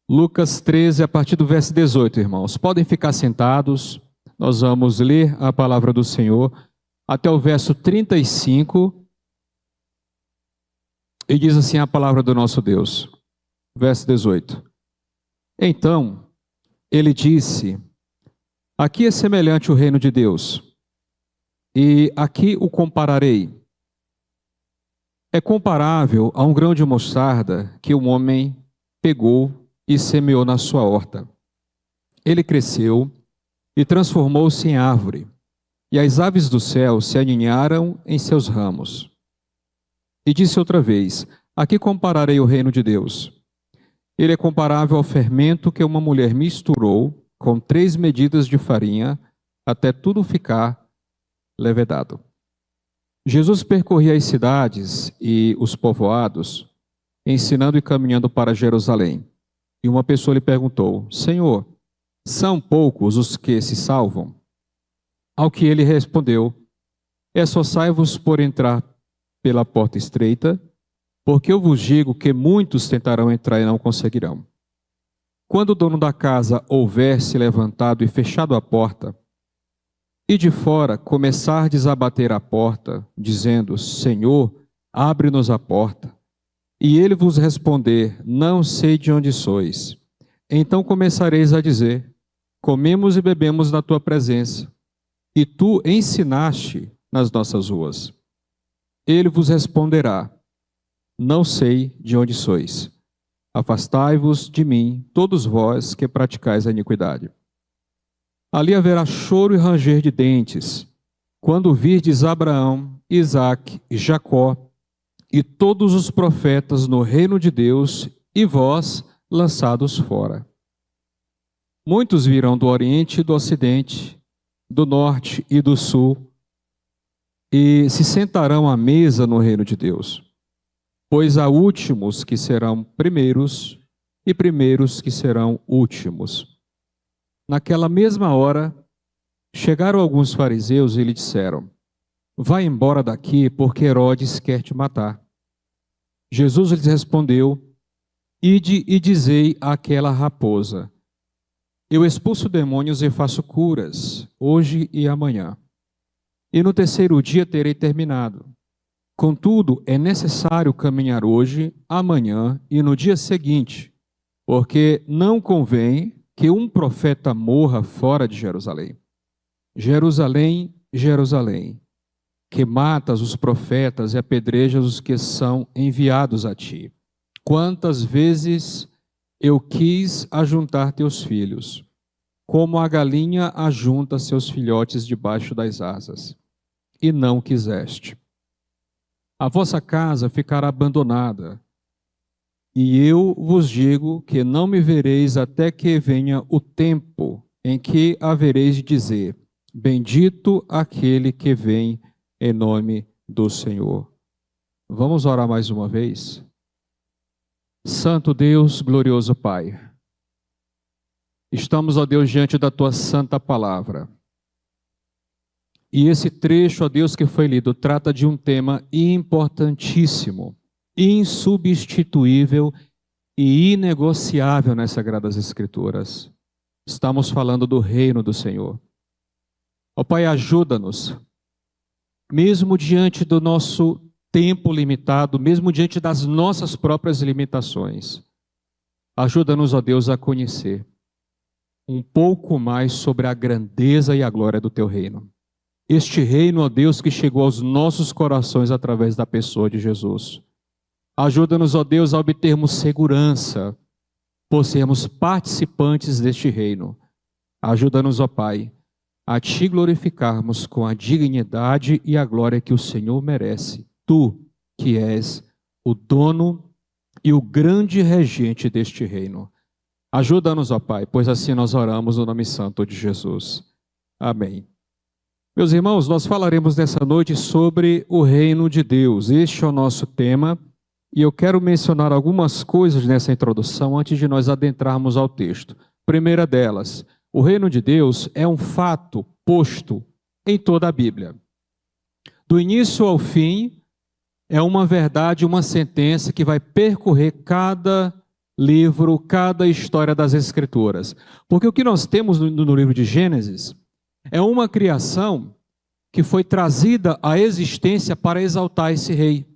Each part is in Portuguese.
Lucas 13, a partir do verso 18, irmãos. Podem ficar sentados, nós vamos ler a palavra do Senhor até o verso 35. E diz assim a palavra do nosso Deus. Verso 18. Então, ele disse: aqui é semelhante o reino de Deus, e aqui o compararei. É comparável a um grão de mostarda que um homem pegou e semeou na sua horta. Ele cresceu e transformou-se em árvore, e as aves do céu se aninharam em seus ramos. E disse outra vez: aqui compararei o reino de Deus. Ele é comparável ao fermento que uma mulher misturou com 3 medidas de farinha, até tudo ficar levedado. Jesus percorria as cidades e os povoados, ensinando e caminhando para Jerusalém. E uma pessoa lhe perguntou: Senhor, são poucos os que se salvam? Ao que ele respondeu: esforçai-vos por entrar pela porta estreita, porque eu vos digo que muitos tentarão entrar e não conseguirão. Quando o dono da casa houver se levantado e fechado a porta, e de fora começardes a bater à porta, dizendo: Senhor, abre-nos a porta, e ele vos responder: não sei de onde sois. Então começareis a dizer: comemos e bebemos na tua presença, e tu ensinaste nas nossas ruas. Ele vos responderá: não sei de onde sois. Afastai-vos de mim, todos vós que praticais a iniquidade. Ali haverá choro e ranger de dentes, quando virdes Abraão, Isaque e Jacó, e todos os profetas no reino de Deus, e vós lançados fora. Muitos virão do Oriente e do Ocidente, do Norte e do Sul, e se sentarão à mesa no reino de Deus. Pois há últimos que serão primeiros, e primeiros que serão últimos. Naquela mesma hora, chegaram alguns fariseus e lhe disseram: vai embora daqui, porque Herodes quer te matar. Jesus lhes respondeu: ide e dizei àquela raposa: eu expulso demônios e faço curas, hoje e amanhã. E no terceiro dia terei terminado. Contudo, é necessário caminhar hoje, amanhã e no dia seguinte, porque não convém que um profeta morra fora de Jerusalém. Jerusalém, Jerusalém, que matas os profetas e apedrejas os que são enviados a ti. Quantas vezes eu quis ajuntar teus filhos, como a galinha ajunta seus filhotes debaixo das asas, e não quiseste. A vossa casa ficará abandonada, e eu vos digo que não me vereis até que venha o tempo em que havereis de dizer: bendito aquele que vem em nome do Senhor. Vamos orar mais uma vez? Santo Deus, glorioso Pai, estamos, ó Deus, diante da Tua santa palavra. E esse trecho, ó Deus, que foi lido, trata de um tema importantíssimo, insubstituível e inegociável nas Sagradas Escrituras. Estamos falando do reino do Senhor. Ó Pai, ajuda-nos, mesmo diante do nosso tempo limitado, mesmo diante das nossas próprias limitações. Ajuda-nos, ó Deus, a conhecer um pouco mais sobre a grandeza e a glória do Teu reino. Este reino, ó Deus, que chegou aos nossos corações através da pessoa de Jesus. Ajuda-nos, ó Deus, a obtermos segurança, por sermos participantes deste reino. Ajuda-nos, ó Pai, a Te glorificarmos com a dignidade e a glória que o Senhor merece. Tu, que és o dono e o grande regente deste reino. Ajuda-nos, ó Pai, pois assim nós oramos no nome santo de Jesus. Amém. Meus irmãos, nós falaremos nessa noite sobre o reino de Deus. Este é o nosso tema. E eu quero mencionar algumas coisas nessa introdução antes de nós adentrarmos ao texto. Primeira delas, o reino de Deus é um fato posto em toda a Bíblia. Do início ao fim, é uma verdade, uma sentença que vai percorrer cada livro, cada história das Escrituras. Porque o que nós temos no livro de Gênesis é uma criação que foi trazida à existência para exaltar esse rei.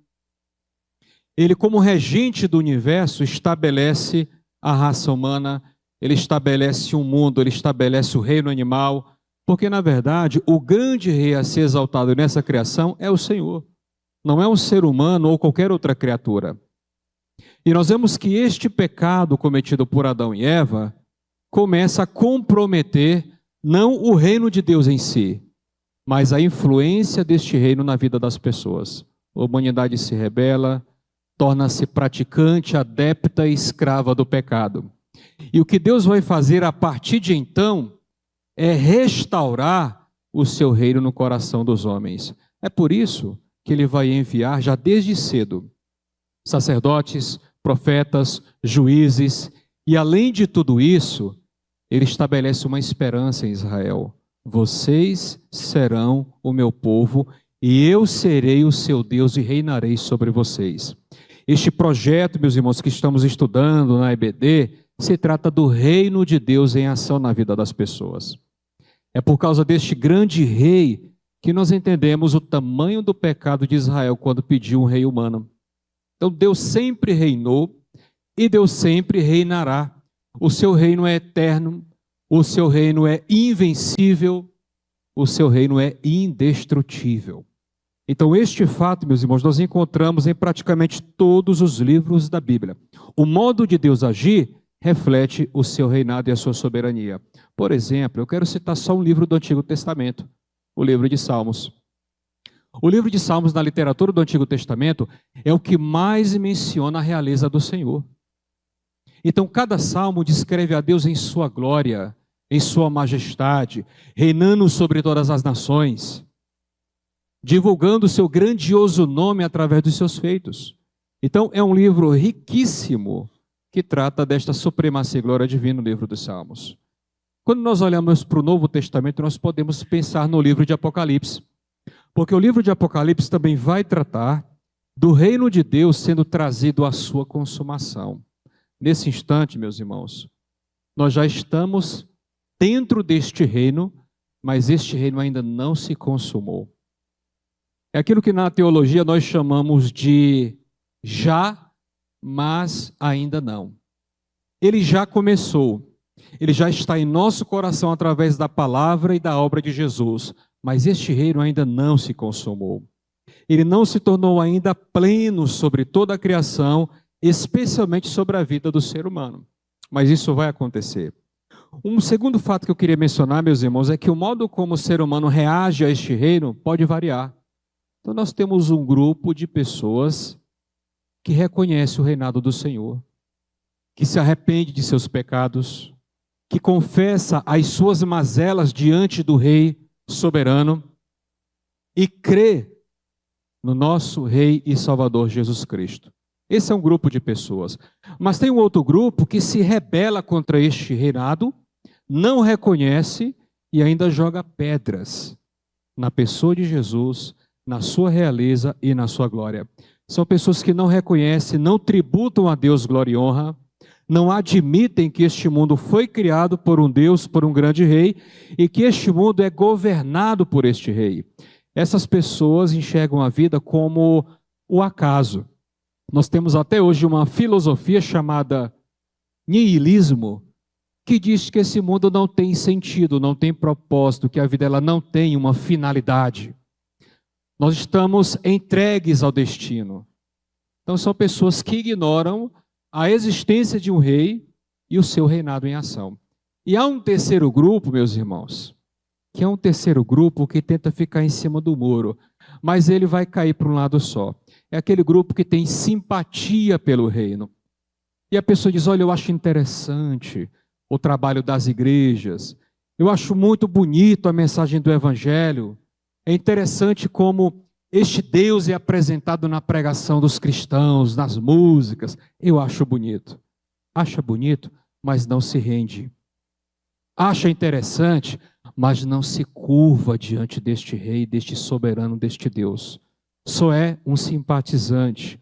Ele, como regente do universo, estabelece a raça humana, ele estabelece um mundo, ele estabelece o reino animal, porque, na verdade, o grande rei a ser exaltado nessa criação é o Senhor. Não é um ser humano ou qualquer outra criatura. E nós vemos que este pecado cometido por Adão e Eva começa a comprometer não o reino de Deus em si, mas a influência deste reino na vida das pessoas. A humanidade se rebela, torna-se praticante, adepta e escrava do pecado. E o que Deus vai fazer a partir de então é restaurar o seu reino no coração dos homens. É por isso que ele vai enviar já desde cedo sacerdotes, profetas, juízes, e além de tudo isso, ele estabelece uma esperança em Israel. Vocês serão o meu povo e eu serei o seu Deus e reinarei sobre vocês. Este projeto, meus irmãos, que estamos estudando na EBD, se trata do reino de Deus em ação na vida das pessoas. É por causa deste grande rei que nós entendemos o tamanho do pecado de Israel quando pediu um rei humano. Então Deus sempre reinou e Deus sempre reinará. O seu reino é eterno, o seu reino é invencível, o seu reino é indestrutível. Então este fato, meus irmãos, nós encontramos em praticamente todos os livros da Bíblia. O modo de Deus agir reflete o seu reinado e a sua soberania. Por exemplo, eu quero citar só um livro do Antigo Testamento, o livro de Salmos. O livro de Salmos, na literatura do Antigo Testamento, é o que mais menciona a realeza do Senhor. Então, cada salmo descreve a Deus em sua glória, em sua majestade, reinando sobre todas as nações, divulgando o seu grandioso nome através dos seus feitos. Então, é um livro riquíssimo que trata desta supremacia e glória divina no livro dos Salmos. Quando nós olhamos para o Novo Testamento, nós podemos pensar no livro de Apocalipse. Porque o livro de Apocalipse também vai tratar do reino de Deus sendo trazido à sua consumação. Nesse instante, meus irmãos, nós já estamos dentro deste reino, mas este reino ainda não se consumou. É aquilo que na teologia nós chamamos de já, mas ainda não. Ele já começou, ele já está em nosso coração através da palavra e da obra de Jesus. Mas este reino ainda não se consumou. Ele não se tornou ainda pleno sobre toda a criação, especialmente sobre a vida do ser humano. Mas isso vai acontecer. Um segundo fato que eu queria mencionar, meus irmãos, é que o modo como o ser humano reage a este reino pode variar. Então nós temos um grupo de pessoas que reconhece o reinado do Senhor, que se arrepende de seus pecados, que confessa as suas mazelas diante do Rei soberano e crê no nosso Rei e Salvador Jesus Cristo. Esse é um grupo de pessoas. Mas tem um outro grupo que se rebela contra este reinado, não reconhece e ainda joga pedras na pessoa de Jesus, na sua realeza e na sua glória. São pessoas que não reconhecem, não tributam a Deus glória e honra, não admitem que este mundo foi criado por um Deus, por um grande rei, e que este mundo é governado por este rei. Essas pessoas enxergam a vida como o acaso. Nós temos até hoje uma filosofia chamada niilismo, que diz que esse mundo não tem sentido, não tem propósito, que a vida ela não tem uma finalidade. Nós estamos entregues ao destino. Então são pessoas que ignoram a existência de um rei e o seu reinado em ação. E há um terceiro grupo, meus irmãos, que é um terceiro grupo que tenta ficar em cima do muro, mas ele vai cair para um lado só. É aquele grupo que tem simpatia pelo reino. E a pessoa diz, olha, eu acho interessante o trabalho das igrejas, eu acho muito bonito a mensagem do Evangelho, é interessante como este Deus é apresentado na pregação dos cristãos, nas músicas. Eu acho bonito. Acha bonito, mas não se rende. Acha interessante, mas não se curva diante deste rei, deste soberano, deste Deus. Só é um simpatizante,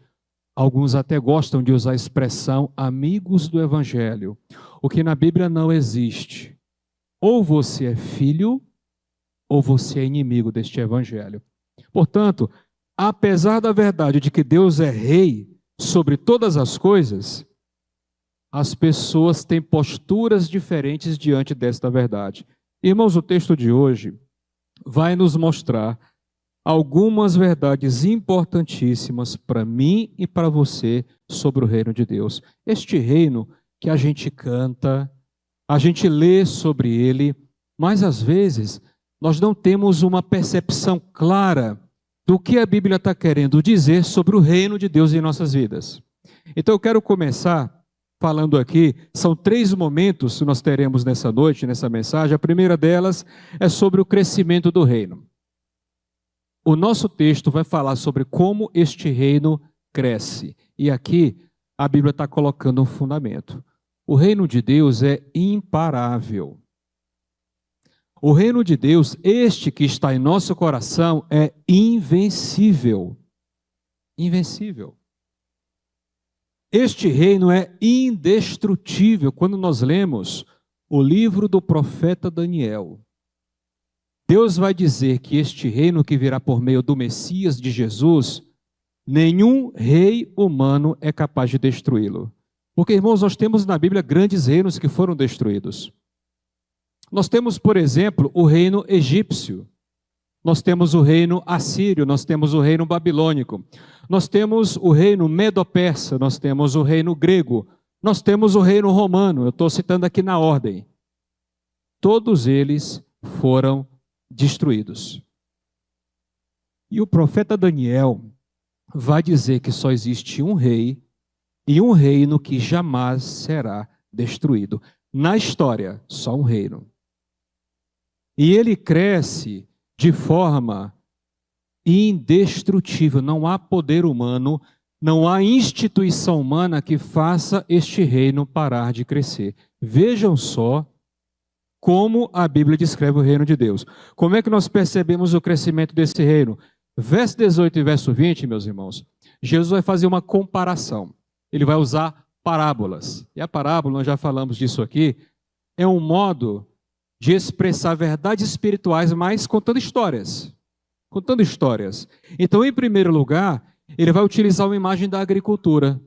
Alguns até gostam de usar a expressão amigos do Evangelho, o que na Bíblia não existe. Ou você é filho, ou você é inimigo deste Evangelho. Portanto, apesar da verdade de que Deus é rei sobre todas as coisas, as pessoas têm posturas diferentes diante desta verdade. Irmãos, o texto de hoje vai nos mostrar algumas verdades importantíssimas para mim e para você sobre o reino de Deus. Este reino que a gente canta, a gente lê sobre ele, mas às vezes nós não temos uma percepção clara do que a Bíblia está querendo dizer sobre o reino de Deus em nossas vidas. Então eu quero começar falando aqui, são 3 momentos que nós teremos nessa noite, nessa mensagem. A primeira delas é sobre o crescimento do reino. O nosso texto vai falar sobre como este reino cresce. E aqui a Bíblia está colocando um fundamento. O reino de Deus é imparável. O reino de Deus, este que está em nosso coração, é invencível. Invencível. Este reino é indestrutível. Quando nós lemos o livro do profeta Daniel, Deus vai dizer que este reino que virá por meio do Messias de Jesus, nenhum rei humano é capaz de destruí-lo. Porque, irmãos, nós temos na Bíblia grandes reinos que foram destruídos. Nós temos, por exemplo, o reino egípcio. Nós temos o reino assírio, nós temos o reino babilônico. Nós temos o reino medo-persa, nós temos o reino grego. Nós temos o reino romano, eu estou citando aqui na ordem. Todos eles foram destruídos. E o profeta Daniel vai dizer que só existe um rei e um reino que jamais será destruído. Na história, só um reino. E ele cresce de forma indestrutível. Não há poder humano, não há instituição humana que faça este reino parar de crescer. Vejam só como a Bíblia descreve o reino de Deus. Como é que nós percebemos o crescimento desse reino? Verso 18 e verso 20, meus irmãos, Jesus vai fazer uma comparação. Ele vai usar parábolas. E a parábola, nós já falamos disso aqui, é um modo de expressar verdades espirituais, mas contando histórias. Contando histórias. Então, em primeiro lugar, ele vai utilizar uma imagem da agricultura.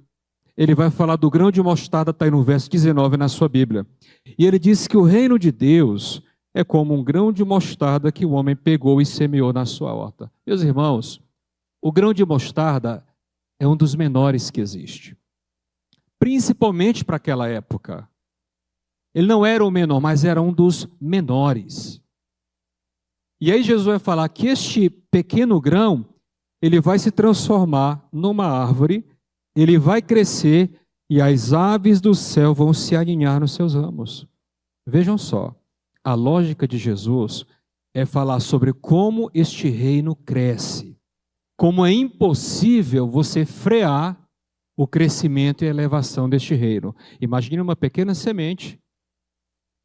Ele vai falar do grão de mostarda, está aí no verso 19 na sua Bíblia. E ele diz que o reino de Deus é como um grão de mostarda que o homem pegou e semeou na sua horta. Meus irmãos, o grão de mostarda é um dos menores que existe. Principalmente para aquela época. Ele não era o menor, mas era um dos menores. E aí Jesus vai falar que este pequeno grão, ele vai se transformar numa árvore, ele vai crescer e as aves do céu vão se aninhar nos seus ramos. Vejam só, a lógica de Jesus é falar sobre como este reino cresce. Como é impossível você frear o crescimento e a elevação deste reino. Imagine uma pequena semente.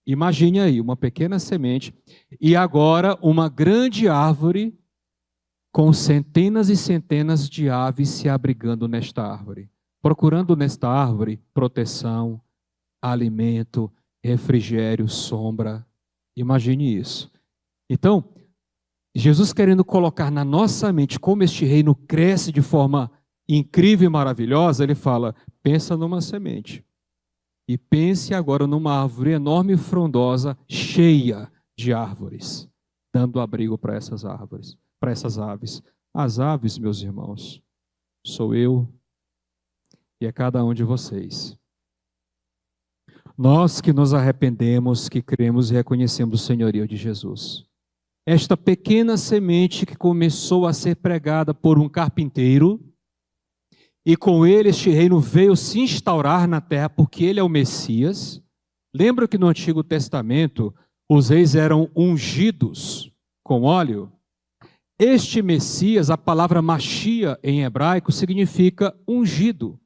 Imagine aí, uma pequena semente, e agora uma grande árvore com centenas e centenas de aves se abrigando nesta árvore, procurando nesta árvore proteção, alimento, refrigério, sombra. Imagine isso. Então, Jesus querendo colocar na nossa mente como este reino cresce de forma incrível e maravilhosa, ele fala, pensa numa semente. E pense agora numa árvore enorme e frondosa, cheia de árvores, dando abrigo para essas árvores, para essas aves. As aves, meus irmãos, sou eu e é cada um de vocês. Nós que nos arrependemos, que cremos e reconhecemos o senhorio de Jesus. Esta pequena semente que começou a ser pregada por um carpinteiro, e com ele este reino veio se instaurar na terra, porque ele é o Messias. Lembra que no Antigo Testamento os reis eram ungidos com óleo? Este Messias, a palavra Machia em hebraico, significa ungido.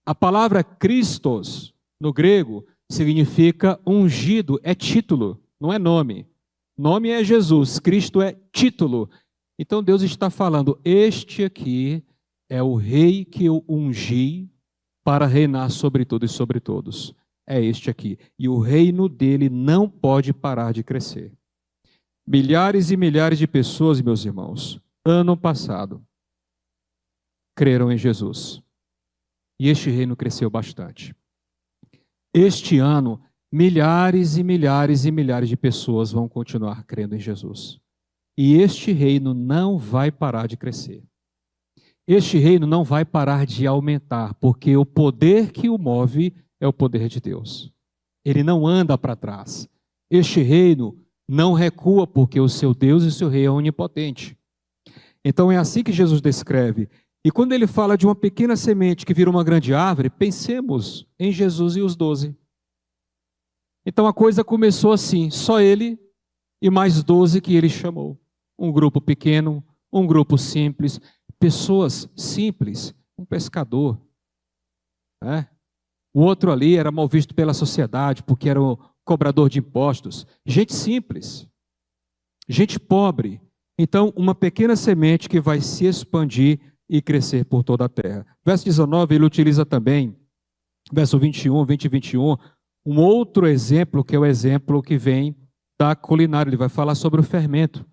A palavra Christos, no grego, significa ungido, é título, não é nome. Nome é Jesus, Cristo é título. Então Deus está falando, este aqui é o rei que eu ungi para reinar sobre tudo e sobre todos. É este aqui. E o reino dele não pode parar de crescer. Milhares e milhares de pessoas, meus irmãos, ano passado, creram em Jesus. E este reino cresceu bastante. Este ano, milhares e milhares e milhares de pessoas vão continuar crendo em Jesus. E este reino não vai parar de crescer. Este reino não vai parar de aumentar, porque o poder que o move é o poder de Deus. Ele não anda para trás. Este reino não recua, porque o seu Deus e o seu rei é onipotente. Então é assim que Jesus descreve. E quando ele fala de uma pequena semente que vira uma grande árvore, pensemos em Jesus e os 12. Então a coisa começou assim, só ele e mais 12 que ele chamou. Um grupo pequeno, um grupo simples, pessoas simples, um pescador. O outro ali era mal visto pela sociedade, porque era o cobrador de impostos. Gente simples, gente pobre. Então, uma pequena semente que vai se expandir e crescer por toda a terra. Verso 19, ele utiliza também, verso 21, 20 e 21, um outro exemplo, que é o exemplo que vem da culinária. Ele vai falar sobre o fermento.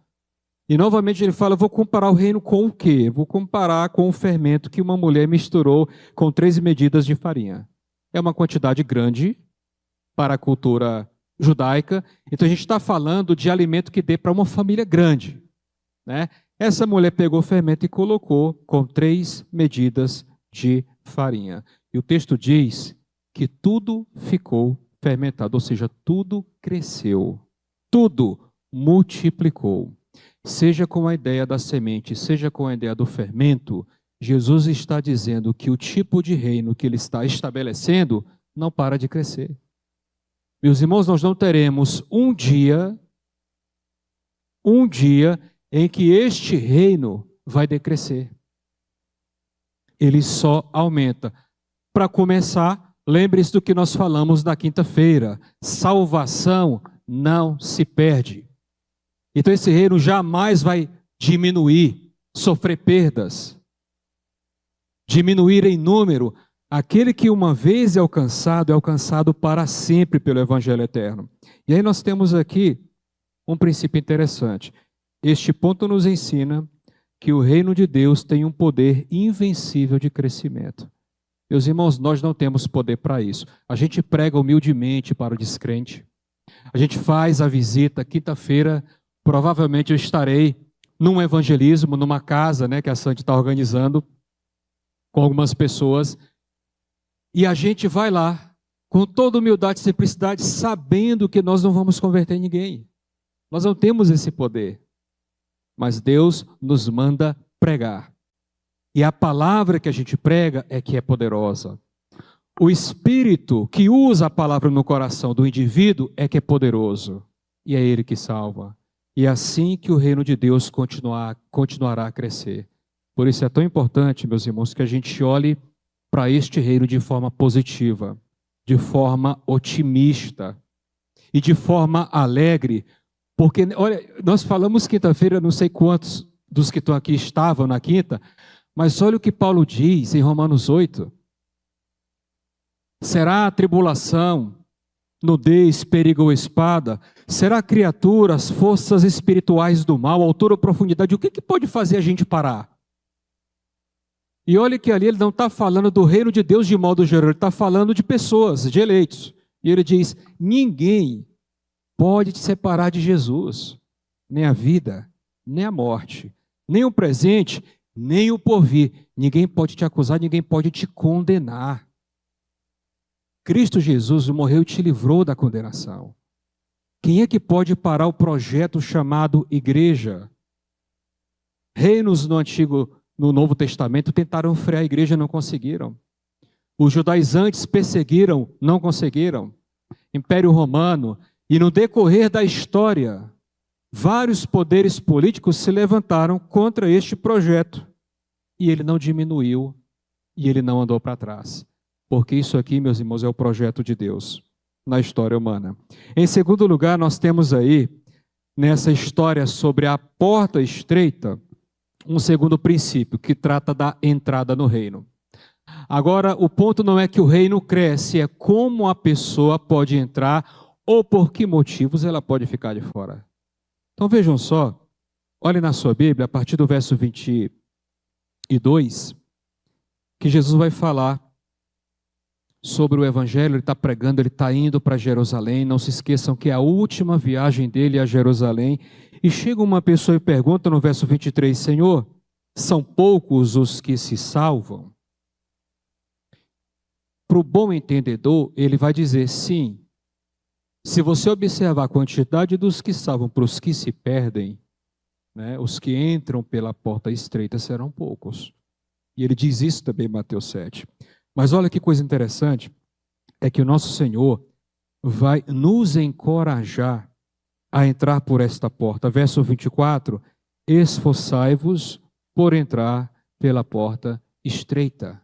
E novamente ele fala, vou comparar o reino com o quê? Vou comparar com o fermento que uma mulher misturou com 3 medidas de farinha. É uma quantidade grande para a cultura judaica. Então a gente está falando de alimento que dê para uma família grande, né? Essa mulher pegou o fermento e colocou com 3 medidas de farinha. E o texto diz que tudo ficou fermentado, ou seja, tudo cresceu, tudo multiplicou. Seja com a ideia da semente, seja com a ideia do fermento, Jesus está dizendo que o tipo de reino que ele está estabelecendo não para de crescer. Meus irmãos, nós não teremos um dia em que este reino vai decrescer. Ele só aumenta. Para começar, lembre-se do que nós falamos na quinta-feira. Salvação não se perde. Então esse reino jamais vai diminuir, sofrer perdas, diminuir em número. Aquele que uma vez é alcançado para sempre pelo Evangelho eterno. E aí nós temos aqui um princípio interessante. Este ponto nos ensina que o reino de Deus tem um poder invencível de crescimento. Meus irmãos, nós não temos poder para isso. A gente prega humildemente para o descrente. A gente faz a visita. Quinta-feira, provavelmente eu estarei num evangelismo, numa casa, né, que a Sandy está organizando, com algumas pessoas. E a gente vai lá, com toda humildade e simplicidade, sabendo que nós não vamos converter ninguém. Nós não temos esse poder. Mas Deus nos manda pregar. E a palavra que a gente prega é que é poderosa. O Espírito que usa a palavra no coração do indivíduo é que é poderoso. E é Ele que salva. E é assim que o reino de Deus continuará a crescer. Por isso é tão importante, meus irmãos, que a gente olhe para este reino de forma positiva, de forma otimista e de forma alegre. Porque, olha, nós falamos quinta-feira, não sei quantos dos que estão aqui estavam na quinta, mas olha o que Paulo diz em Romanos 8. Será a tribulação, nudez, perigo ou espada? Será criatura, as forças espirituais do mal, altura ou profundidade? O que pode fazer a gente parar? E olha que ali ele não está falando do reino de Deus de modo geral, ele está falando de pessoas, de eleitos. E ele diz, ninguém pode te separar de Jesus, nem a vida, nem a morte, nem o presente, nem o porvir. Ninguém pode te acusar, ninguém pode te condenar. Cristo Jesus morreu e te livrou da condenação. Quem é que pode parar o projeto chamado igreja? Reinos no Novo Testamento tentaram frear a igreja, não conseguiram. Os judaizantes perseguiram, não conseguiram. Império Romano. E no decorrer da história, vários poderes políticos se levantaram contra este projeto. E ele não diminuiu, e ele não andou para trás. Porque isso aqui, meus irmãos, é o projeto de Deus na história humana. Em segundo lugar, nós temos aí, nessa história sobre a porta estreita, um segundo princípio que trata da entrada no reino. Agora, o ponto não é que o reino cresce, é como a pessoa pode entrar ou por que motivos ela pode ficar de fora. Então vejam só, olhem na sua Bíblia, a partir do verso 22, que Jesus vai falar sobre o Evangelho. Ele está pregando, ele está indo para Jerusalém. Não se esqueçam que é a última viagem dele a Jerusalém. E chega uma pessoa e pergunta no verso 23, Senhor, são poucos os que se salvam? Para o bom entendedor, ele vai dizer sim. Se você observar a quantidade dos que salvam para os que se perdem, né, os que entram pela porta estreita serão poucos. E ele diz isso também em Mateus 7. Mas olha que coisa interessante, é que o nosso Senhor vai nos encorajar a entrar por esta porta. Verso 24, esforçai-vos por entrar pela porta estreita.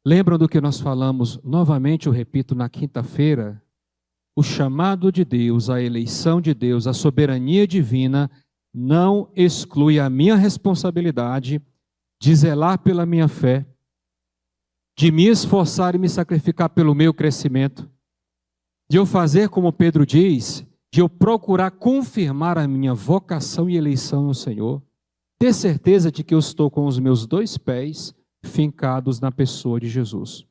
Lembram do que nós falamos, novamente eu repito, na quinta-feira? O chamado de Deus, a eleição de Deus, a soberania divina não exclui a minha responsabilidade de zelar pela minha fé, de me esforçar e me sacrificar pelo meu crescimento, de eu fazer como Pedro diz, de eu procurar confirmar a minha vocação e eleição no Senhor, ter certeza de que eu estou com os meus dois pés fincados na pessoa de Jesus,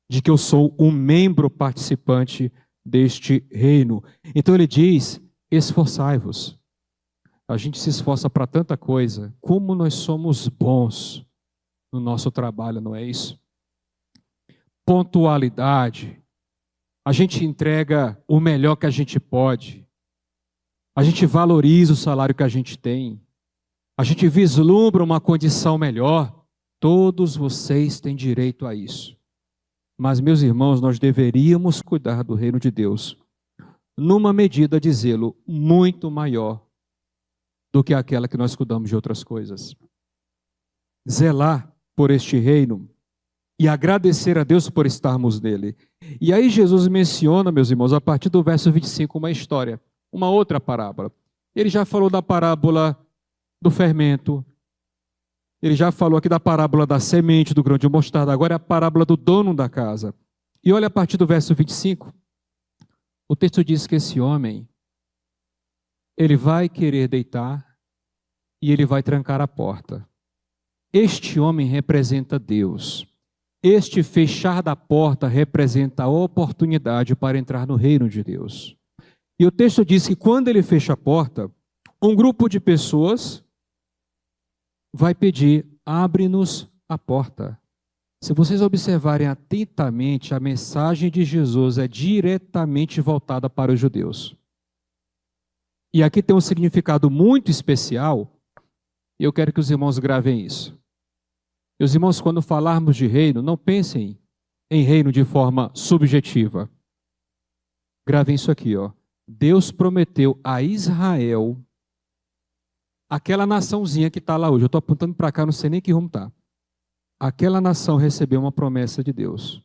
de que eu sou um membro participante deste reino. Então ele diz, esforçai-vos. A gente se esforça para tanta coisa, como nós somos bons no nosso trabalho, não é isso? Pontualidade, a gente entrega o melhor que a gente pode, a gente valoriza o salário que a gente tem, a gente vislumbra uma condição melhor. Todos vocês têm direito a isso. Mas, meus irmãos, nós deveríamos cuidar do reino de Deus numa medida de zelo muito maior do que aquela que nós cuidamos de outras coisas. Zelar por este reino e agradecer a Deus por estarmos nele. E aí Jesus menciona, meus irmãos, a partir do verso 25, uma história, uma outra parábola. Ele já falou da parábola do fermento, ele já falou aqui da parábola da semente, do grão de mostarda, agora é a parábola do dono da casa. E olha a partir do verso 25, o texto diz que esse homem, ele vai querer deitar e ele vai trancar a porta. Este homem representa Deus. Este fechar da porta representa a oportunidade para entrar no reino de Deus. E o texto diz que quando ele fecha a porta, um grupo de pessoas vai pedir, abre-nos a porta. Se vocês observarem atentamente, a mensagem de Jesus é diretamente voltada para os judeus. E aqui tem um significado muito especial, e eu quero que os irmãos gravem isso. Meus irmãos, quando falarmos de reino, não pensem em reino de forma subjetiva. Gravem isso aqui, ó. Deus prometeu a Israel, aquela naçãozinha que está lá hoje, eu estou apontando para cá, não sei nem que rumo está. Aquela nação recebeu uma promessa de Deus.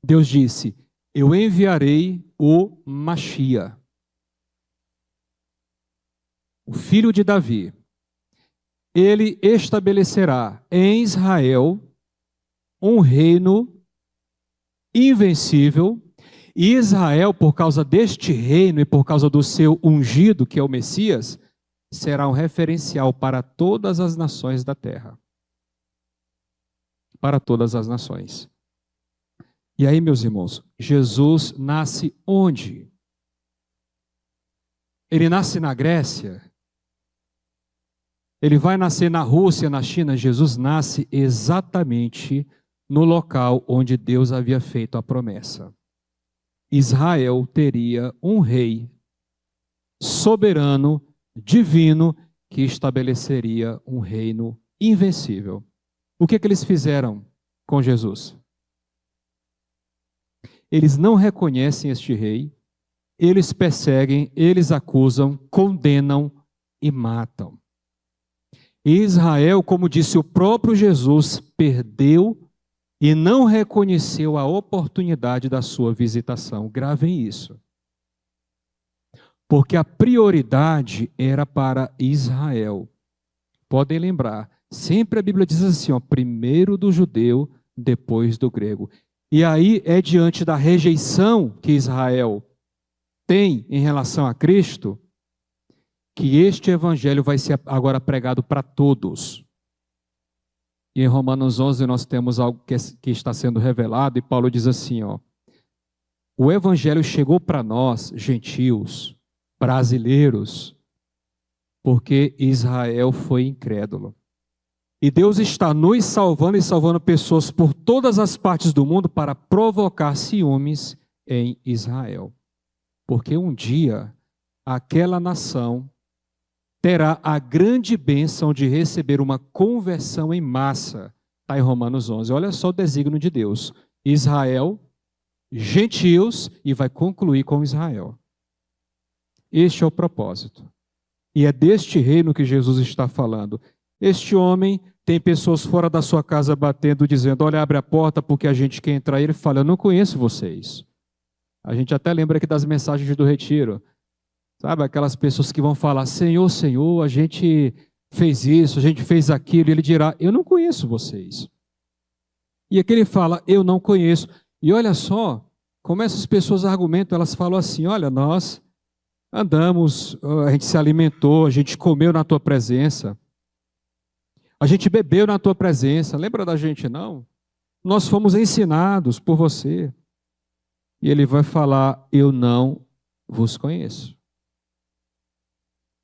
Deus disse, eu enviarei o Machia, o filho de Davi. Ele estabelecerá em Israel um reino invencível. E Israel, por causa deste reino e por causa do seu ungido, que é o Messias, será um referencial para todas as nações da terra. Para todas as nações. E aí, meus irmãos, Jesus nasce onde? Ele nasce na Grécia? Ele vai nascer na Rússia, na China? Jesus nasce exatamente no local onde Deus havia feito a promessa. Israel teria um rei soberano, divino, que estabeleceria um reino invencível. O que eles fizeram com Jesus? Eles não reconhecem este rei, eles perseguem, eles acusam, condenam e matam. Israel, como disse o próprio Jesus, perdeu e não reconheceu a oportunidade da sua visitação. Gravem isso. Porque a prioridade era para Israel. podem lembrar, sempre a Bíblia diz assim, ó, primeiro do judeu, depois do grego. E aí é diante da rejeição que Israel tem em relação a Cristo, que este evangelho vai ser agora pregado para todos. E em Romanos 11 nós temos algo que está sendo revelado, e Paulo diz assim, ó, o evangelho chegou para nós, gentios, brasileiros, porque Israel foi incrédulo. E Deus está nos salvando e salvando pessoas por todas as partes do mundo para provocar ciúmes em Israel. Porque um dia aquela nação terá a grande bênção de receber uma conversão em massa. Está em Romanos 11. Olha só o desígnio de Deus. Israel, gentios, e vai concluir com Israel. Este é o propósito. E é deste reino que Jesus está falando. Este homem tem pessoas fora da sua casa batendo, dizendo, olha, abre a porta porque a gente quer entrar. E ele fala, eu não conheço vocês. A gente até lembra aqui das mensagens do retiro. Sabe, aquelas pessoas que vão falar, Senhor, Senhor, a gente fez isso, a gente fez aquilo. E ele dirá, eu não conheço vocês. E aqui ele fala, eu não conheço. E olha só, como essas pessoas argumentam, elas falam assim, olha, nós andamos, a gente se alimentou, a gente comeu na tua presença. A gente bebeu na tua presença. Lembra da gente, não? Nós fomos ensinados por você. E ele vai falar, eu não vos conheço.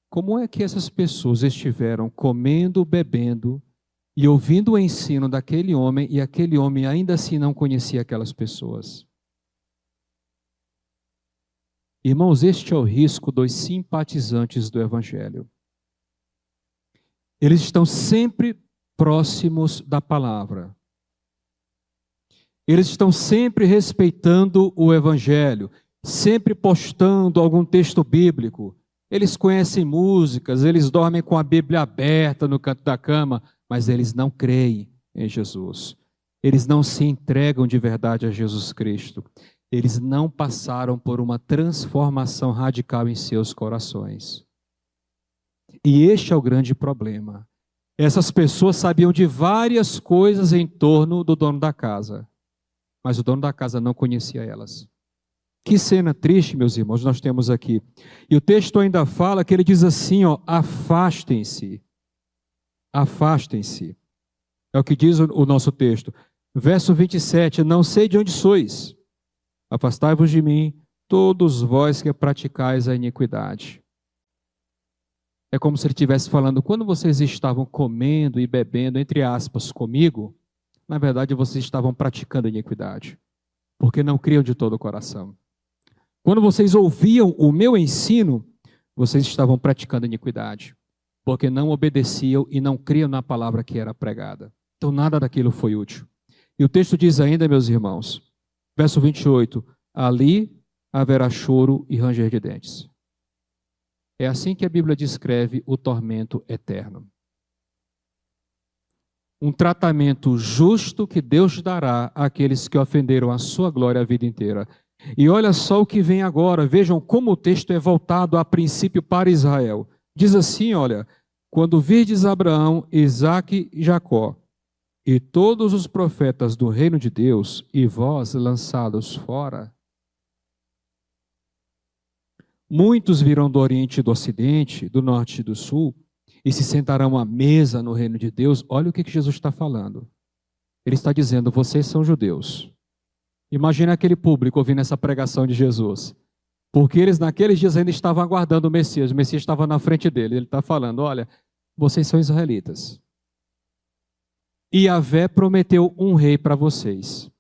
Como é que essas pessoas estiveram comendo, bebendo e ouvindo o ensino daquele homem e aquele homem ainda assim não conhecia aquelas pessoas? Irmãos, este é o risco dos simpatizantes do Evangelho. Eles estão sempre próximos da palavra. Eles estão sempre respeitando o Evangelho, sempre postando algum texto bíblico. Eles conhecem músicas, eles dormem com a Bíblia aberta no canto da cama, mas eles não creem em Jesus. Eles não se entregam de verdade a Jesus Cristo. Eles não passaram por uma transformação radical em seus corações. E este é o grande problema. Essas pessoas sabiam de várias coisas em torno do dono da casa, mas o dono da casa não conhecia elas. Que cena triste, meus irmãos, nós temos aqui. E o texto ainda fala que ele diz assim, ó, afastem-se. Afastem-se. É o que diz o nosso texto. Verso 27, não sei de onde sois. Afastai-vos de mim, todos vós que praticais a iniquidade. É como se ele estivesse falando, quando vocês estavam comendo e bebendo, entre aspas, comigo, na verdade vocês estavam praticando a iniquidade, porque não criam de todo o coração. Quando vocês ouviam o meu ensino, vocês estavam praticando a iniquidade, porque não obedeciam e não criam na palavra que era pregada. Então nada daquilo foi útil. E o texto diz ainda, meus irmãos, verso 28, ali haverá choro e ranger de dentes. É assim que a Bíblia descreve o tormento eterno. Um tratamento justo que Deus dará àqueles que ofenderam a sua glória a vida inteira. E olha só o que vem agora, vejam como o texto é voltado a princípio para Israel. Diz assim, olha, quando virdes Abraão, Isaque e Jacó, e todos os profetas do reino de Deus, e vós lançados fora, muitos virão do Oriente e do Ocidente, do Norte e do Sul, e se sentarão à mesa no reino de Deus. Olha o que Jesus está falando. Ele está dizendo, vocês são judeus. Imagina aquele público ouvindo essa pregação de Jesus. Porque eles naqueles dias ainda estavam aguardando o Messias estava na frente dele. Ele está falando, olha, vocês são israelitas. E Yahvé prometeu um rei para vocês.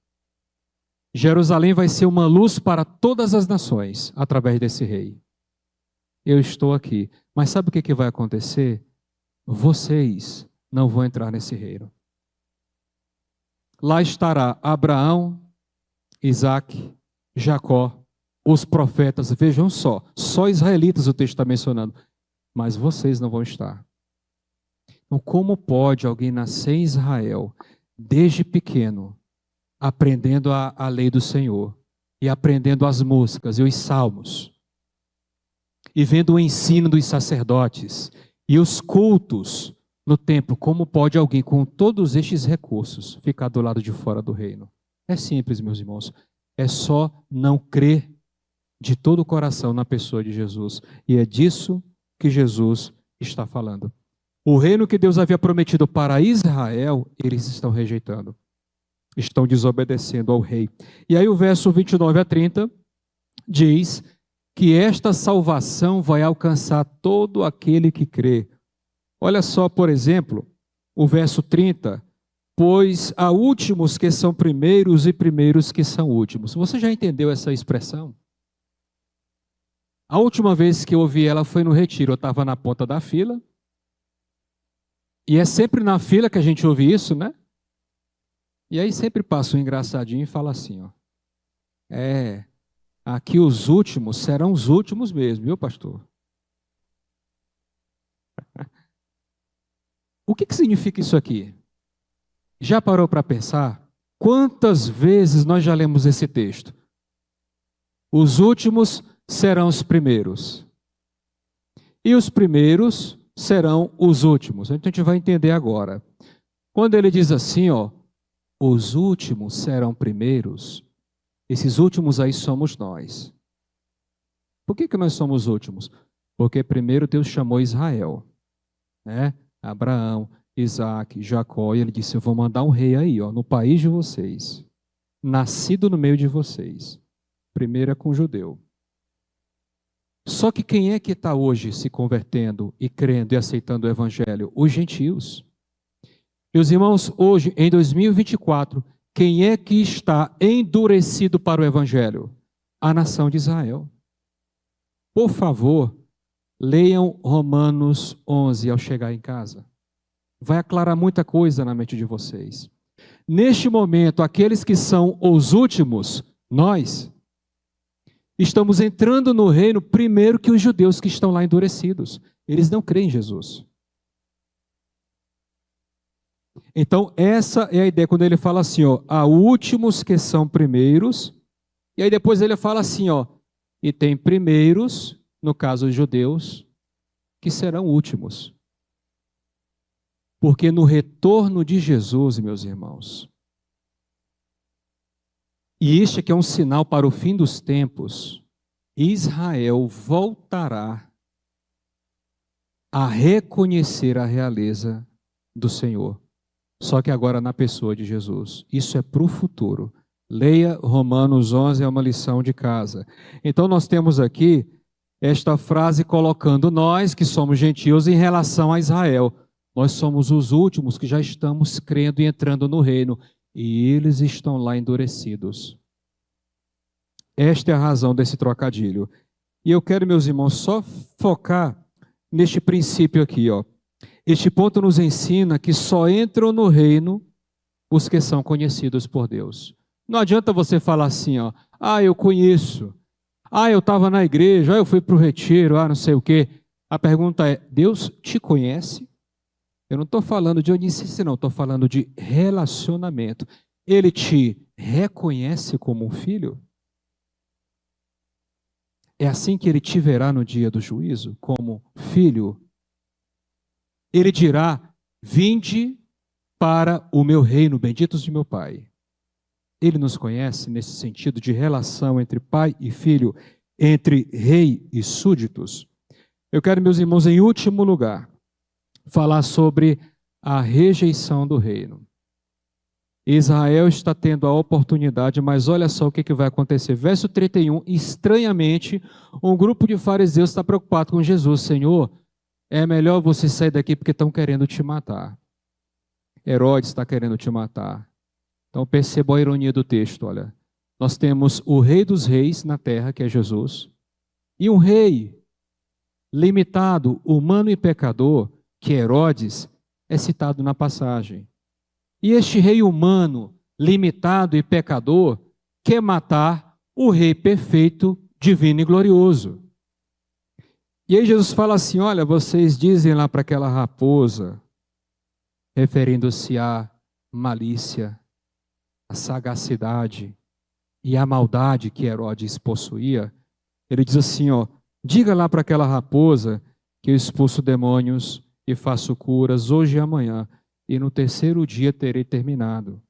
Jerusalém vai ser uma luz para todas as nações através desse rei. Eu estou aqui. Mas sabe o que vai acontecer? Vocês não vão entrar nesse reino. Lá estará Abraão, Isaque, Jacó, os profetas. Vejam só israelitas o texto está mencionando. Mas vocês não vão estar. Então, como pode alguém nascer em Israel, desde pequeno, aprendendo a lei do Senhor, e aprendendo as músicas e os salmos, e vendo o ensino dos sacerdotes, e os cultos no templo, como pode alguém com todos estes recursos ficar do lado de fora do reino? É simples, meus irmãos. É só não crer de todo o coração na pessoa de Jesus. E é disso que Jesus está falando. O reino que Deus havia prometido para Israel, eles estão rejeitando. Estão desobedecendo ao rei. E aí o verso 29 a 30 diz que esta salvação vai alcançar todo aquele que crê. Olha só, por exemplo, o verso 30. Pois há últimos que são primeiros e primeiros que são últimos. Você já entendeu essa expressão? A última vez que eu ouvi ela foi no retiro. Eu estava na ponta da fila. E é sempre na fila que a gente ouve isso, né? E aí sempre passa um engraçadinho e fala assim, ó. Aqui os últimos serão os últimos mesmo, viu, pastor? O que significa isso aqui? Já parou para pensar? Quantas vezes nós já lemos esse texto? Os últimos serão os primeiros. E os primeiros serão os últimos. Então a gente vai entender agora. Quando ele diz assim, ó, os últimos serão primeiros, esses últimos aí somos nós. Por que nós somos últimos? Porque primeiro Deus chamou Israel, né? Abraão, Isaac, Jacó, e ele disse, eu vou mandar um rei aí, ó, no país de vocês, nascido no meio de vocês. Primeiro é com o judeu. Só que quem é que está hoje se convertendo e crendo e aceitando o evangelho? Os gentios. Meus irmãos, hoje, em 2024, quem é que está endurecido para o evangelho? A nação de Israel. Por favor, leiam Romanos 11 ao chegar em casa. Vai aclarar muita coisa na mente de vocês. Neste momento, aqueles que são os últimos, nós, estamos entrando no reino primeiro que os judeus que estão lá endurecidos. Eles não creem em Jesus. Então, essa é a ideia quando ele fala assim, ó, há últimos que são primeiros, e aí depois ele fala assim, ó, e tem primeiros, no caso os judeus, que serão últimos. Porque no retorno de Jesus, meus irmãos, e este aqui é um sinal para o fim dos tempos, Israel voltará a reconhecer a realeza do Senhor. Só que agora na pessoa de Jesus. Isso é para o futuro. Leia Romanos 11, é uma lição de casa. Então nós temos aqui esta frase colocando nós, que somos gentios, em relação a Israel. Nós somos os últimos que já estamos crendo e entrando no reino. E eles estão lá endurecidos. Esta é a razão desse trocadilho. E eu quero, meus irmãos, só focar neste princípio aqui, ó. Este ponto nos ensina que só entram no reino os que são conhecidos por Deus. Não adianta você falar assim, ó, eu conheço, eu estava na igreja, eu fui para o retiro, não sei o quê. A pergunta é, Deus te conhece? Eu não estou falando de onisciência, não, estou falando de relacionamento. Ele te reconhece como um filho? É assim que ele te verá no dia do juízo, como filho? Ele dirá, vinde para o meu reino, benditos de meu Pai. Ele nos conhece nesse sentido de relação entre pai e filho, entre rei e súditos. Eu quero, meus irmãos, em último lugar, falar sobre a rejeição do reino. Israel está tendo a oportunidade, mas olha só o que vai acontecer. Verso 31, estranhamente, um grupo de fariseus está preocupado com Jesus. Senhor, é melhor você sair daqui porque estão querendo te matar. Herodes está querendo te matar. Então perceba a ironia do texto, olha. Nós temos o rei dos reis na terra, que é Jesus, e um rei limitado, humano e pecador, que é Herodes, é citado na passagem. E este rei humano, limitado e pecador, quer matar o rei perfeito, divino e glorioso. E aí Jesus fala assim, olha, vocês dizem lá para aquela raposa, referindo-se à malícia, à sagacidade e à maldade que Herodes possuía, ele diz assim, ó, diga lá para aquela raposa que eu expulso demônios e faço curas hoje e amanhã, e no terceiro dia terei terminado.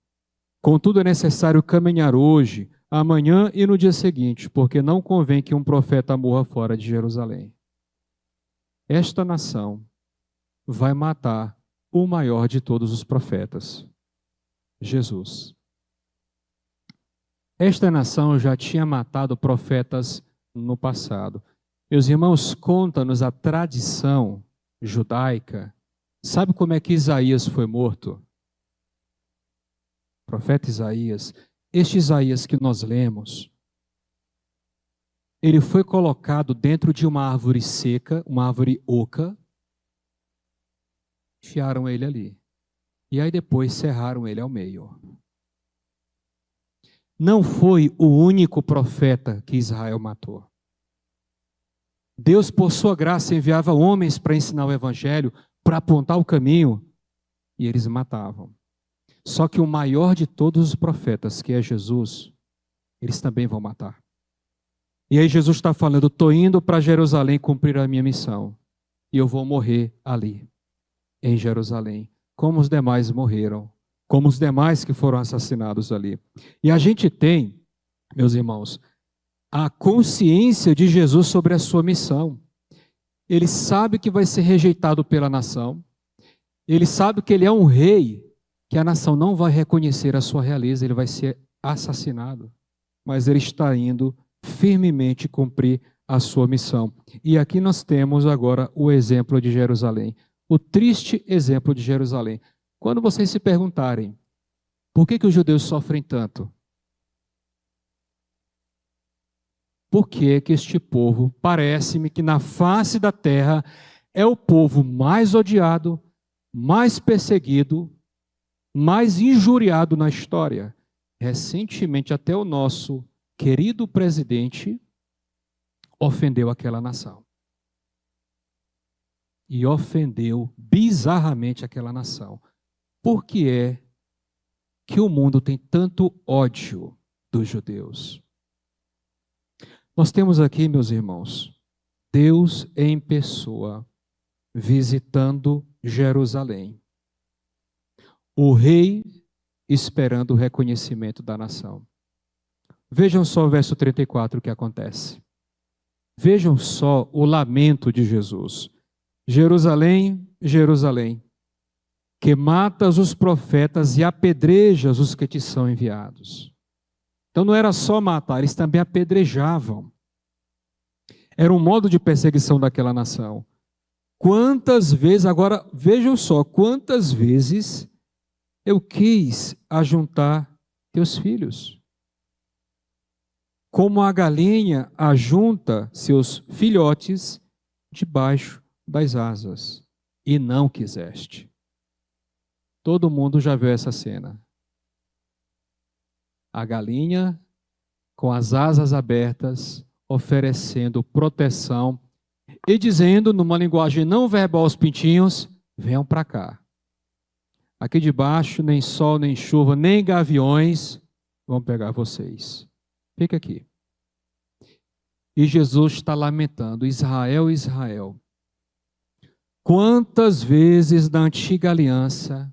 Contudo, é necessário caminhar hoje, amanhã e no dia seguinte, porque não convém que um profeta morra fora de Jerusalém. Esta nação vai matar o maior de todos os profetas, Jesus. Esta nação já tinha matado profetas no passado. Meus irmãos, conta-nos a tradição judaica. Sabe como é que Isaías foi morto? O profeta Isaías. Este Isaías que nós lemos, ele foi colocado dentro de uma árvore seca, uma árvore oca, enfiaram ele ali. E aí depois serraram ele ao meio. Não foi o único profeta que Israel matou. Deus, por sua graça, enviava homens para ensinar o evangelho, para apontar o caminho, e eles matavam. Só que o maior de todos os profetas, que é Jesus, eles também vão matar. E aí Jesus está falando, estou indo para Jerusalém cumprir a minha missão, e eu vou morrer ali, em Jerusalém, como os demais morreram, como os demais que foram assassinados ali. E a gente tem, meus irmãos, a consciência de Jesus sobre a sua missão. Ele sabe que vai ser rejeitado pela nação. Ele sabe que ele é um rei, que a nação não vai reconhecer a sua realeza, ele vai ser assassinado. Mas ele está indo firmemente cumprir a sua missão. E aqui nós temos agora o exemplo de Jerusalém. O triste exemplo de Jerusalém. Quando vocês se perguntarem, por que os judeus sofrem tanto? Por que este povo, parece-me que na face da terra, é o povo mais odiado, mais perseguido, mais injuriado na história? Recentemente, até o nosso querido presidente ofendeu aquela nação. E ofendeu bizarramente aquela nação. Por que é que o mundo tem tanto ódio dos judeus? Nós temos aqui, meus irmãos, Deus em pessoa visitando Jerusalém. O rei esperando o reconhecimento da nação. Vejam só o verso 34 o que acontece. Vejam só o lamento de Jesus. Jerusalém, Jerusalém, que matas os profetas e apedrejas os que te são enviados. Então não era só matar, eles também apedrejavam. Era um modo de perseguição daquela nação. Quantas vezes, agora vejam só, quantas vezes eu quis ajuntar teus filhos. Como a galinha ajunta seus filhotes debaixo das asas, e não quiseste. Todo mundo já viu essa cena. A galinha com as asas abertas, oferecendo proteção e dizendo, numa linguagem não verbal aos pintinhos, venham para cá. Aqui debaixo, nem sol, nem chuva, nem gaviões vão pegar vocês. Fica aqui. E Jesus está lamentando, Israel, Israel. Quantas vezes na antiga aliança,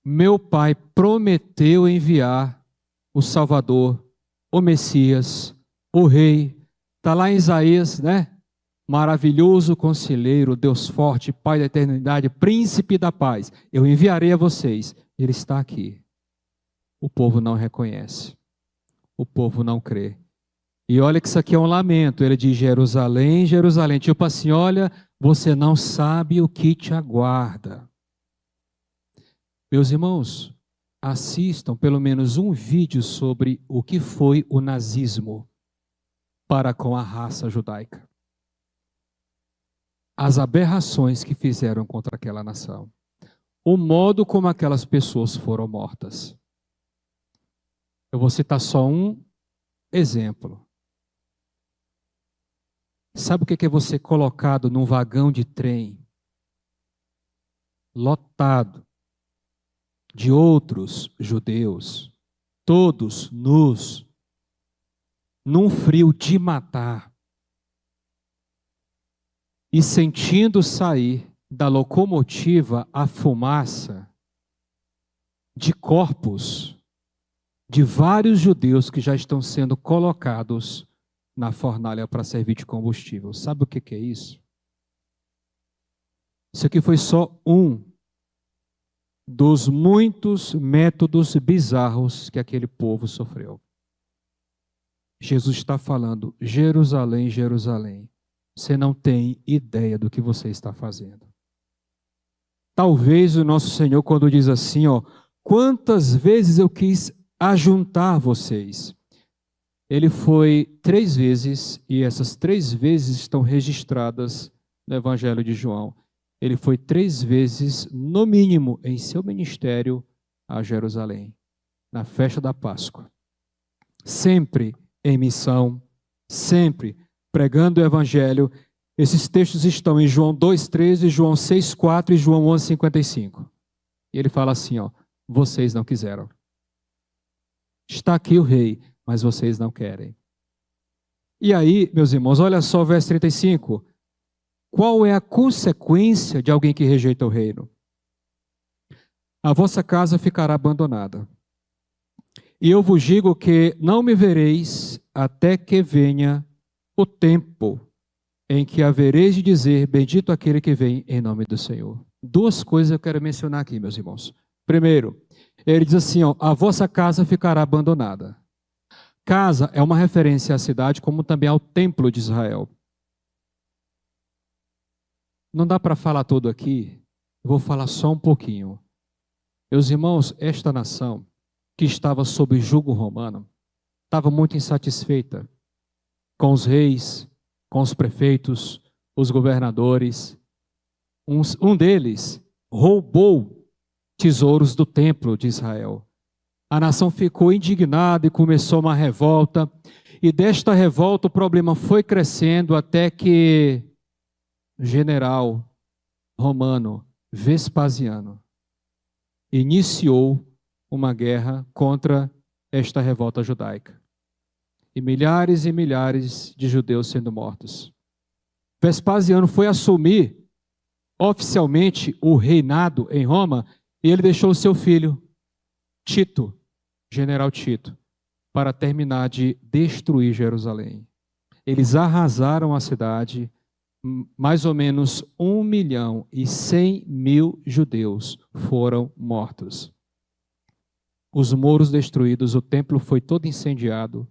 meu pai prometeu enviar o Salvador, o Messias, o Rei. Está lá em Isaías, né? Maravilhoso conselheiro, Deus forte, Pai da eternidade, príncipe da paz. Eu enviarei a vocês. Ele está aqui. O povo não reconhece. O povo não crê. E olha que isso aqui é um lamento. Ele diz, Jerusalém, Jerusalém. Tipo assim, olha, você não sabe o que te aguarda. Meus irmãos, assistam pelo menos um vídeo sobre o que foi o nazismo para com a raça judaica. As aberrações que fizeram contra aquela nação. O modo como aquelas pessoas foram mortas. Eu vou citar só um exemplo. Sabe o que é você colocado num vagão de trem lotado de outros judeus, todos nus, num frio de matar, e sentindo sair da locomotiva a fumaça de corpos de vários judeus que já estão sendo colocados na fornalha para servir de combustível. Sabe o que é isso? Isso aqui foi só um dos muitos métodos bizarros que aquele povo sofreu. Jesus está falando: Jerusalém, Jerusalém, você não tem ideia do que você está fazendo. Talvez o nosso Senhor, quando diz assim, quantas vezes eu quis ajuntar vocês. Ele foi 3 vezes, e essas 3 vezes estão registradas no Evangelho de João. Ele foi 3 vezes, no mínimo, em seu ministério a Jerusalém, na festa da Páscoa. Sempre em missão, sempre pregando o Evangelho. Esses textos estão em João 2,13, João 6,4 e João 11,55. E ele fala assim, vocês não quiseram. Está aqui o rei, mas vocês não querem. E aí, meus irmãos, olha só o verso 35. Qual é a consequência de alguém que rejeita o reino? A vossa casa ficará abandonada. E eu vos digo que não me vereis até que venha o tempo em que havereis de dizer, bendito aquele que vem em nome do Senhor. 2 coisas eu quero mencionar aqui, meus irmãos. Primeiro, ele diz assim, a vossa casa ficará abandonada. Casa é uma referência à cidade, como também ao templo de Israel. Não dá para falar tudo aqui, eu vou falar só um pouquinho. Meus irmãos, esta nação que estava sob jugo romano, estava muito insatisfeita com os reis, com os prefeitos, os governadores. Um deles roubou tesouros do templo de Israel. A nação ficou indignada e começou uma revolta. E desta revolta o problema foi crescendo até que o general romano Vespasiano iniciou uma guerra contra esta revolta judaica. E milhares de judeus sendo mortos. Vespasiano foi assumir oficialmente o reinado em Roma e ele deixou o seu filho, Tito, general Tito, para terminar de destruir Jerusalém. Eles arrasaram a cidade, mais ou menos 1.100.000 judeus foram mortos. Os muros destruídos, o templo foi todo incendiado,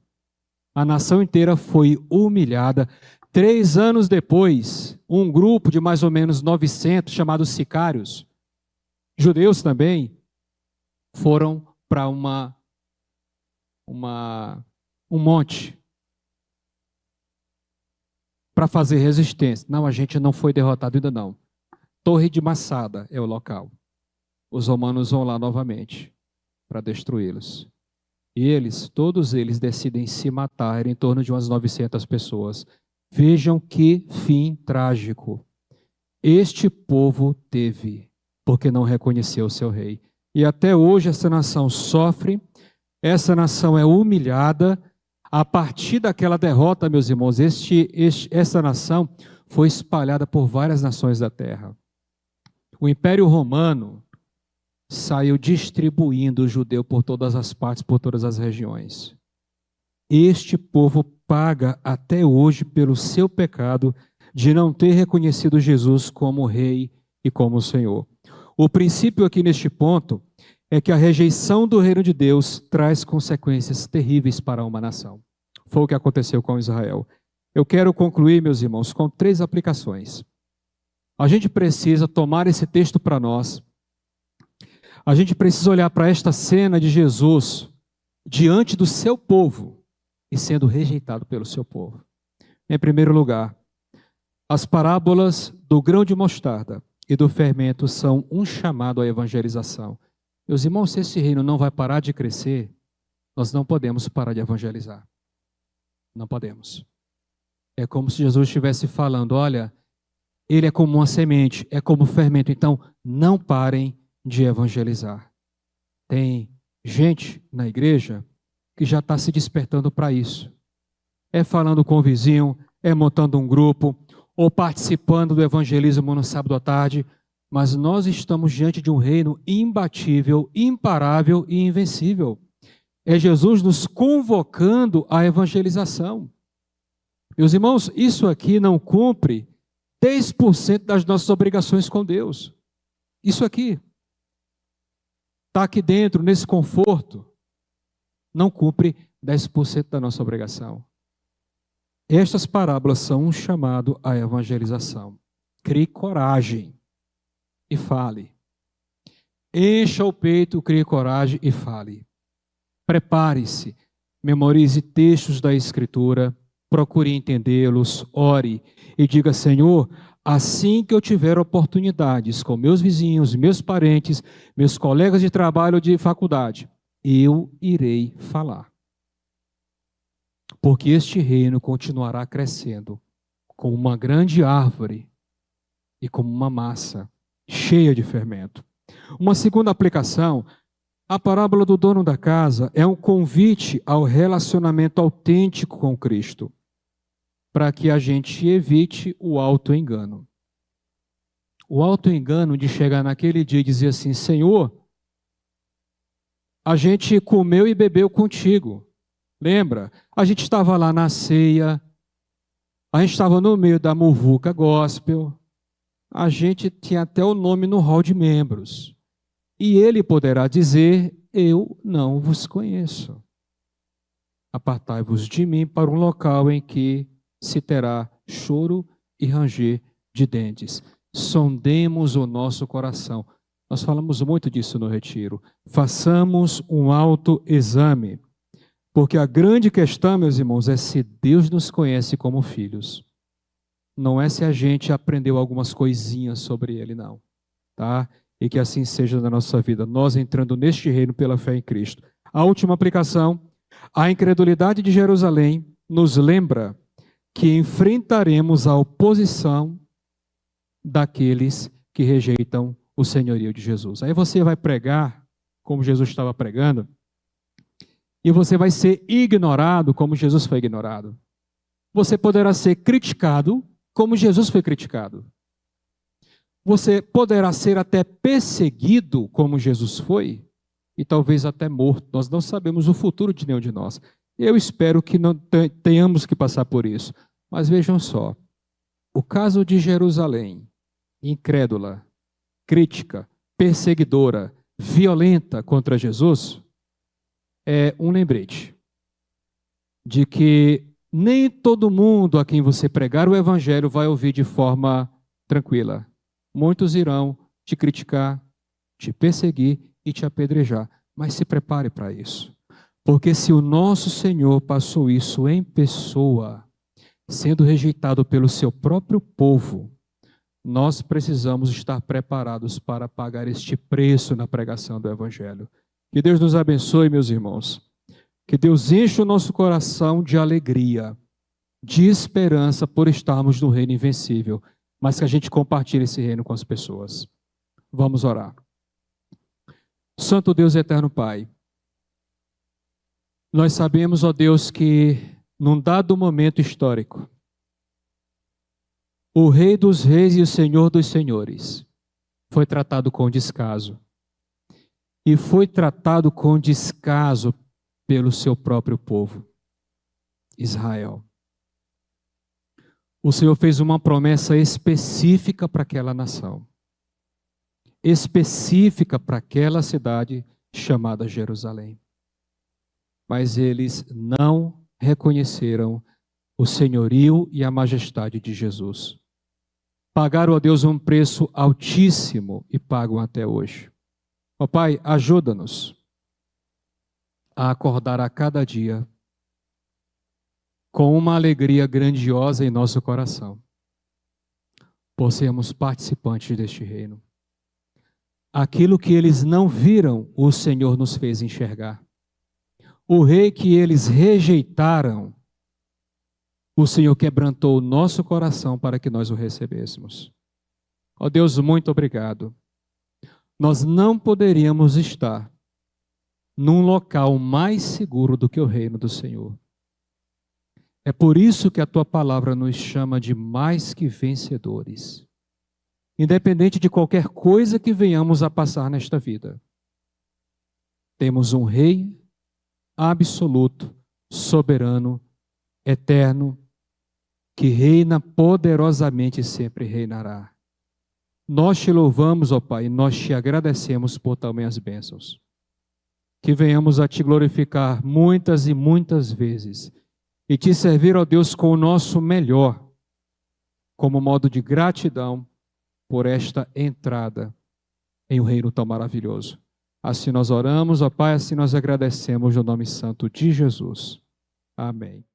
a nação inteira foi humilhada. 3 anos depois, um grupo de mais ou menos 900, chamados sicários, judeus também, foram para um monte para fazer resistência. Não, a gente não foi derrotado ainda não. Torre de Massada é o local. Os romanos vão lá novamente para destruí-los. E todos eles decidem se matar, em torno de umas 900 pessoas. Vejam que fim trágico este povo teve, porque não reconheceu o seu rei. E até hoje essa nação sofre, essa nação é humilhada. A partir daquela derrota, meus irmãos, essa nação foi espalhada por várias nações da terra. O Império Romano saiu distribuindo o judeu por todas as partes, por todas as regiões. Este povo paga até hoje pelo seu pecado de não ter reconhecido Jesus como rei e como Senhor. O princípio aqui neste ponto é que a rejeição do reino de Deus traz consequências terríveis para uma nação. Foi o que aconteceu com Israel. Eu quero concluir, meus irmãos, com 3 aplicações. A gente precisa tomar esse texto para nós. A gente precisa olhar para esta cena de Jesus diante do seu povo e sendo rejeitado pelo seu povo. Em primeiro lugar, as parábolas do grão de mostarda e do fermento são um chamado à evangelização. Meus irmãos, se esse reino não vai parar de crescer, nós não podemos parar de evangelizar. Não podemos. É como se Jesus estivesse falando, olha, ele é como uma semente, é como fermento, então não parem de evangelizar. Tem gente na igreja que já está se despertando para isso. É falando com o vizinho, é montando um grupo, ou participando do evangelismo no sábado à tarde, mas nós estamos diante de um reino imbatível, imparável e invencível. É Jesus nos convocando à evangelização. Meus irmãos, isso aqui não cumpre 10% das nossas obrigações com Deus. Isso aqui está aqui dentro, nesse conforto, não cumpre 10% da nossa obrigação. Estas parábolas são um chamado à evangelização. Crie coragem e fale. Encha o peito, crie coragem e fale. Prepare-se, memorize textos da Escritura, procure entendê-los, ore e diga: Senhor, assim que eu tiver oportunidades com meus vizinhos, meus parentes, meus colegas de trabalho ou de faculdade, eu irei falar. Porque este reino continuará crescendo como uma grande árvore e como uma massa cheia de fermento. Uma segunda aplicação, a parábola do dono da casa é um convite ao relacionamento autêntico com Cristo, para que a gente evite o auto-engano. O auto-engano de chegar naquele dia e dizer assim: Senhor, a gente comeu e bebeu contigo. Lembra? A gente estava lá na ceia, a gente estava no meio da muvuca gospel, a gente tinha até o nome no hall de membros. E ele poderá dizer: eu não vos conheço. Apartai-vos de mim para um local em que se terá choro e ranger de dentes. Sondemos o nosso coração. Nós falamos muito disso no retiro. Façamos um autoexame. Porque a grande questão, meus irmãos, é se Deus nos conhece como filhos. Não é se a gente aprendeu algumas coisinhas sobre Ele, não. Tá? E que assim seja na nossa vida, nós entrando neste reino pela fé em Cristo. A última aplicação, a incredulidade de Jerusalém nos lembra que enfrentaremos a oposição daqueles que rejeitam o senhorio de Jesus. Aí você vai pregar, como Jesus estava pregando, e você vai ser ignorado como Jesus foi ignorado. Você poderá ser criticado como Jesus foi criticado. Você poderá ser até perseguido como Jesus foi, e talvez até morto. Nós não sabemos o futuro de nenhum de nós. Eu espero que não tenhamos que passar por isso. Mas vejam só, o caso de Jerusalém, incrédula, crítica, perseguidora, violenta contra Jesus, é um lembrete de que nem todo mundo a quem você pregar o evangelho vai ouvir de forma tranquila. Muitos irão te criticar, te perseguir e te apedrejar. Mas se prepare para isso. Porque se o nosso Senhor passou isso em pessoa, sendo rejeitado pelo seu próprio povo, nós precisamos estar preparados para pagar este preço na pregação do evangelho. Que Deus nos abençoe, meus irmãos. Que Deus enche o nosso coração de alegria, de esperança por estarmos no reino invencível, mas que a gente compartilhe esse reino com as pessoas. Vamos orar. Santo Deus e eterno Pai, nós sabemos, ó Deus, que num dado momento histórico, o Rei dos Reis e o Senhor dos Senhores foi tratado com descaso. E foi tratado com descaso pelo seu próprio povo, Israel. O Senhor fez uma promessa específica para aquela nação, específica para aquela cidade chamada Jerusalém. Mas eles não reconheceram o senhorio e a majestade de Jesus. Pagaram a Deus um preço altíssimo e pagam até hoje. Ó Pai, ajuda-nos a acordar a cada dia com uma alegria grandiosa em nosso coração, por sermos participantes deste reino. Aquilo que eles não viram, o Senhor nos fez enxergar. O rei que eles rejeitaram, o Senhor quebrantou o nosso coração para que nós o recebêssemos. Ó Deus, muito obrigado. Nós não poderíamos estar num local mais seguro do que o reino do Senhor. É por isso que a tua palavra nos chama de mais que vencedores, independente de qualquer coisa que venhamos a passar nesta vida. Temos um Rei absoluto, soberano, eterno, que reina poderosamente e sempre reinará. Nós te louvamos, ó Pai, e nós te agradecemos por tamanhas bênçãos. Que venhamos a te glorificar muitas e muitas vezes e te servir, ó Deus, com o nosso melhor, como modo de gratidão por esta entrada em um reino tão maravilhoso. Assim nós oramos, ó Pai, assim nós agradecemos no nome santo de Jesus. Amém.